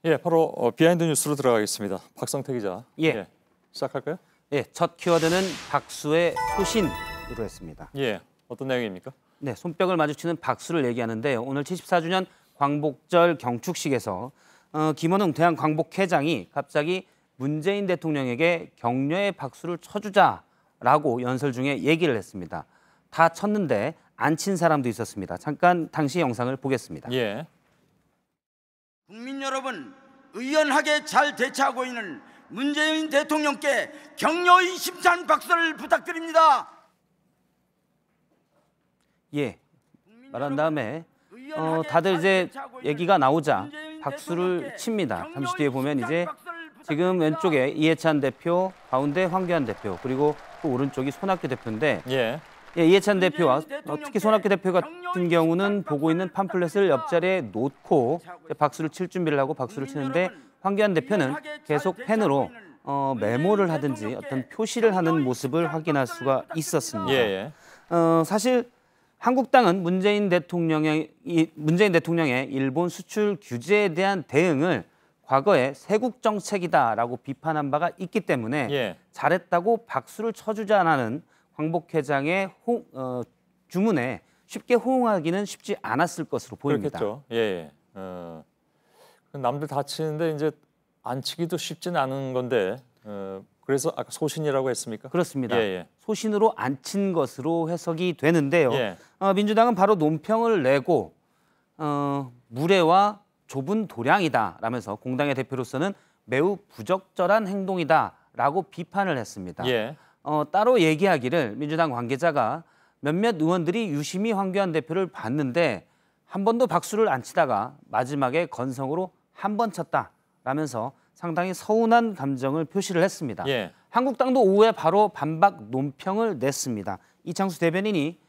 예, 바로 비하인드 뉴스로 들어가겠습니다. 박성태 기자. 예. 시작할까요? 예, 첫 키워드는 박수의 소신으로 했습니다. 예, 어떤 내용입니까? 네, 손뼉을 마주치는 박수를 얘기하는데요. 오늘 74주년 광복절 경축식에서 김원웅 대한광복회장이 갑자기 문재인 대통령에게 격려의 박수를 쳐주자라고 연설 중에 얘기를 했습니다. 다 쳤는데 안 친 사람도 있었습니다. 잠깐 당시 영상을 보겠습니다. 예. 국민 여러분, 의연하게 잘 대처하고 있는 문재인 대통령께 격려의 힘찬 박수를 부탁드립니다. 예, 말한 다음에 다들 이제 얘기가 나오자 박수를 칩니다. 잠시 뒤에 보면 이제 지금 왼쪽에 이해찬 대표, 가운데 황교안 대표, 그리고 그 오른쪽이 손학규 대표인데 예, 이해찬 대표와 특히 손학규 대표 같은 경우는 보고 있는 팜플렛을 옆자리에 놓고 박수를 칠 준비를 하고 박수를 치는데 황교안 대표는 계속 펜으로 메모를 하든지 어떤 표시를 하는 모습을 확인할 수가 있었습니다. 사실 한국당은 문재인 대통령의 일본 수출 규제에 대한 대응을 과거에 세국 정책이다라고 비판한 바가 있기 때문에 잘했다고 박수를 쳐주자라는 광복회장의 주문에 쉽게 호응하기는 쉽지 않았을 것으로 보입니다. 그렇겠죠. 예. 남들 다 치는데 이제 안 치기도 쉽지는 않은 건데 그래서 아까 소신이라고 했습니까? 그렇습니다. 소신으로 안 친 것으로 해석이 되는데요. 민주당은 바로 논평을 내고 무례와 좁은 도량이다라면서 공당의 대표로서는 매우 부적절한 행동이다라고 비판을 했습니다. 따로 얘기하기를 민주당 관계자가 몇몇 의원들이 유심히 황교안 대표를 봤는데 한 번도 박수를 안 치다가 마지막에 건성으로 한 번 쳤다라면서 상당히 서운한 감정을 표시를 했습니다. 한국당도 오후에 바로 반박 논평을 냈습니다. 이창수 대변인이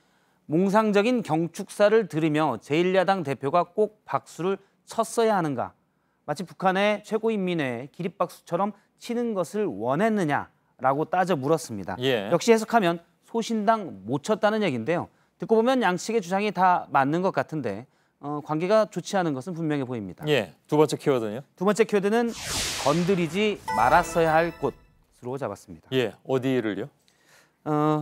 몽상적인 경축사를 들으며 제1야당 대표가 꼭 박수를 쳤어야 하는가? 마치 북한의 최고인민회의 기립박수처럼 치는 것을 원했느냐라고 따져 물었습니다. 역시 해석하면 소신당 못 쳤다는 얘기인데요. 듣고 보면 양측의 주장이 다 맞는 것 같은데 관계가 좋지 않은 것은 분명해 보입니다. 두 번째 키워드는요? 두 번째 키워드는 건드리지 말았어야 할 곳으로 잡았습니다. 어디를요?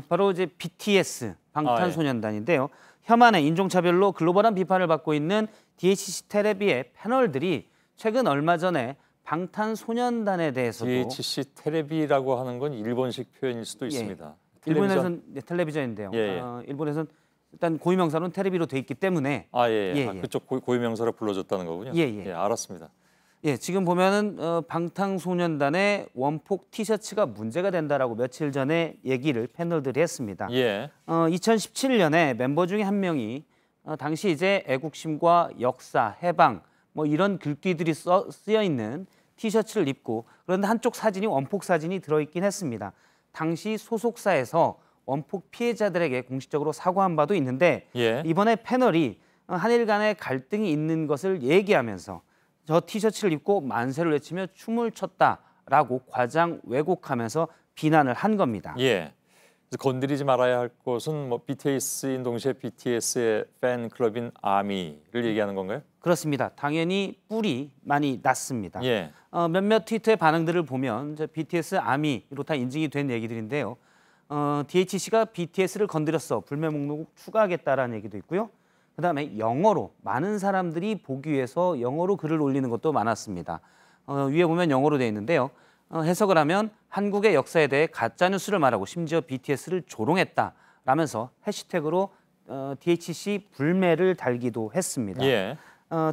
바로 이제 BTS 방탄소년단인데요. 혐한의 인종차별로 글로벌한 비판을 받고 있는 DHC 텔레비의 패널들이 최근 얼마 전에 방탄소년단에 대해서도 DHC 텔레비라고 하는 건 일본식 표현일 수도 있습니다. 일본에서는 텔레비전인데요. 일본에서는 일단 고유명사로는 텔레비로 돼 있기 때문에 그쪽 고유명사로 불러줬다는 거군요. 알았습니다. 지금 보면은 방탄소년단의 원폭 티셔츠가 문제가 된다라고 며칠 전에 얘기를 패널들이 했습니다. 2017년에 멤버 중에 한 명이 당시 이제 애국심과 역사, 해방 뭐 이런 글귀들이 쓰여 있는 티셔츠를 입고 그런데 한쪽 사진이 원폭 사진이 들어있긴 했습니다. 당시 소속사에서 원폭 피해자들에게 공식적으로 사과한 바도 있는데 이번에 패널이 한일 간의 갈등이 있는 것을 얘기하면서 저 티셔츠를 입고 만세를 외치며 춤을 췄다라고 과장 왜곡하면서 비난을 한 겁니다. 건드리지 말아야 할 곳은 뭐 BTS인 동시에 BTS의 팬클럽인 아미를 얘기하는 건가요? 그렇습니다. 당연히 뿔이 많이 났습니다. 몇몇 트위터의 반응들을 보면 BTS 아미로 다 인증이 된 얘기들인데요. DHC가 BTS를 건드렸어. 불매 목록 추가하겠다라는 얘기도 있고요. 그다음에 영어로 많은 사람들이 보기 위해서 영어로 글을 올리는 것도 많았습니다. 위에 보면 영어로 되어 있는데요. 해석을 하면 한국의 역사에 대해 가짜뉴스를 말하고 심지어 BTS를 조롱했다라면서 해시태그로 DHC 불매를 달기도 했습니다.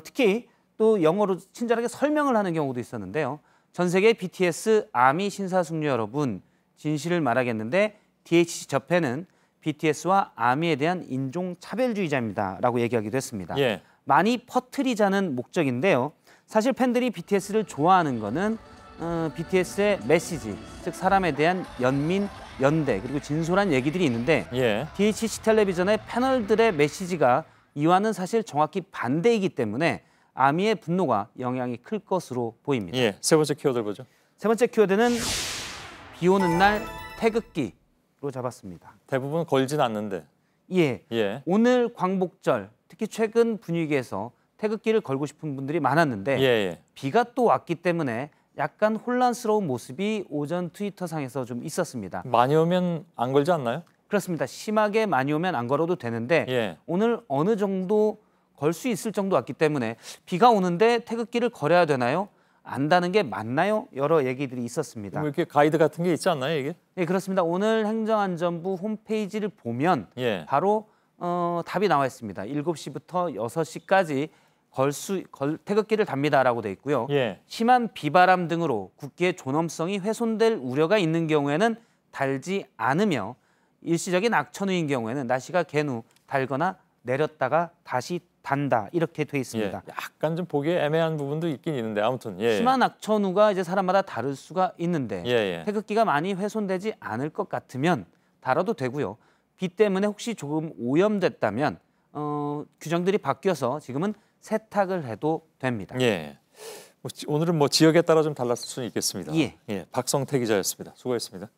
특히 또 영어로 친절하게 설명을 하는 경우도 있었는데요. 전 세계 BTS 아미 신사숙녀 여러분, 진실을 말하겠는데 DHC 접해는 BTS와 아미에 대한 인종차별주의자입니다 라고 얘기하기도 했습니다. 많이 퍼뜨리자는 목적인데요. 사실 팬들이 BTS를 좋아하는 거는 BTS의 메시지, 즉 사람에 대한 연민, 연대 그리고 진솔한 얘기들이 있는데 DHC 텔레비전의 패널들의 메시지가 이와는 사실 정확히 반대이기 때문에 아미의 분노가 영향이 클 것으로 보입니다. 세 번째 키워드를 보죠. 세 번째 키워드는 비 오는 날 태극기로 잡았습니다. 대부분 걸진 않는데. 오늘 광복절, 특히 최근 분위기에서 태극기를 걸고 싶은 분들이 많았는데 예. 비가 또 왔기 때문에 약간 혼란스러운 모습이 오전 트위터상에서 좀 있었습니다. 많이 오면 안 걸지 않나요? 그렇습니다. 심하게 많이 오면 안 걸어도 되는데 예. 오늘 어느 정도 걸 수 있을 정도 왔기 때문에 비가 오는데 태극기를 걸어야 되나요? 안다는 게 맞나요? 여러 얘기들이 있었습니다. 뭐 이렇게 가이드 같은 게 있지 않나요, 이게? 네, 그렇습니다. 오늘 행정안전부 홈페이지를 보면 예. 바로 답이 나와 있습니다. 7시부터 6시까지 태극기를 답니다라고 돼 있고요. 예. 심한 비바람 등으로 국기의 존엄성이 훼손될 우려가 있는 경우에는 달지 않으며 일시적인 악천후인 경우에는 날씨가 개누 달거나 내렸다가 다시 단다 이렇게 돼 있습니다. 예. 약간 좀 보기에 애매한 부분도 있긴 있는데 아무튼 예. 심한 악천후가 이제 사람마다 다를 수가 있는데 예. 태극기가 많이 훼손되지 않을 것 같으면 달아도 되고요. 비 때문에 혹시 조금 오염됐다면 규정들이 바뀌어서 지금은 세탁을 해도 됩니다. 예. 오늘은 뭐 지역에 따라 좀 달랐을 수는 있겠습니다. 예. 박성태 기자였습니다. 수고했습니다.